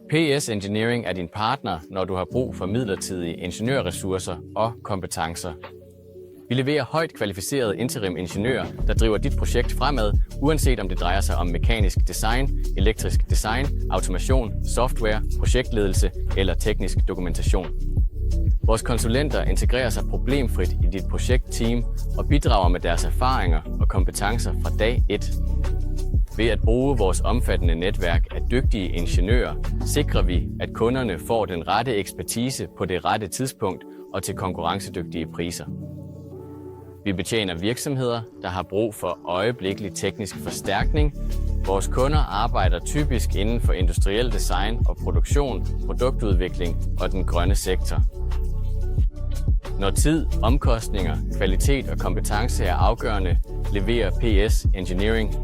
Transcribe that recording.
PS Engineering er din partner, når du har brug for midlertidige ingeniørressourcer og kompetencer. Vi leverer højt kvalificerede interim-ingeniører, der driver dit projekt fremad, uanset om det drejer sig om mekanisk design, elektrisk design, automation, software, projektledelse eller teknisk dokumentation. Vores konsulenter integrerer sig problemfrit i dit projektteam og bidrager med deres erfaringer og kompetencer fra dag 1. Ved at bruge vores omfattende netværk af dygtige ingeniører, sikrer vi, at kunderne får den rette ekspertise på det rette tidspunkt og til konkurrencedygtige priser. Vi betjener virksomheder, der har brug for øjeblikkelig teknisk forstærkning. Vores kunder arbejder typisk inden for industriel design og produktion, produktudvikling og den grønne sektor. Når tid, omkostninger, kvalitet og kompetence er afgørende, leverer PS Engineering.